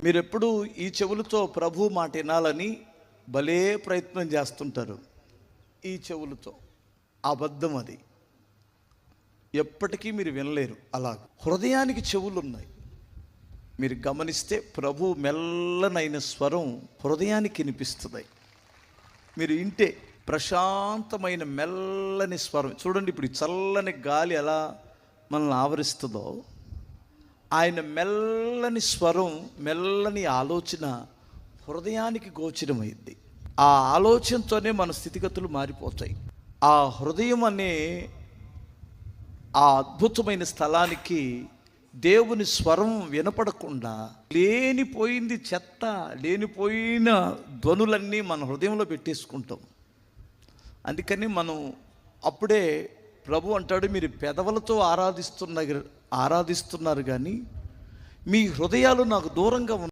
మీరెప్పుడు ఈ చెవులతో ప్రభు మాట వినాలని భలే ప్రయత్నం చేస్తుంటారు. ఈ చెవులతో అబద్ధం అది. ఎప్పటికీ మీరు వినలేరు. అలా హృదయానికి చెవులు ఉన్నాయి. మీరు గమనిస్తే ప్రభు మెల్లనైన స్వరం హృదయానికి వినిపిస్తుంది. మీరు వింటే ప్రశాంతమైన మెల్లని స్వరం చూడండి. ఇప్పుడు చల్లని గాలి ఎలా మనల్ని ఆవరిస్తుందో, ఆయన మెల్లని స్వరం, మెల్లని ఆలోచన హృదయానికి గోచరమైంది. ఆ ఆలోచనతోనే మన స్థితిగతులు మారిపోతాయి. ఆ హృదయం అనే ఆ అద్భుతమైన స్థలానికి దేవుని స్వరం వినపడకుండా లేనిపోయింది చెత్త, లేనిపోయిన ధ్వనులన్నీ మన హృదయంలో పెట్టేసుకుంటాం. అందుకని మనం అప్పుడే ప్రభు అంటాడు, మీరు పెదవులతో ఆరాధిస్తున్నారు కానీ మీ హృదయాలు నాకు దూరంగా ఉన్నాయి.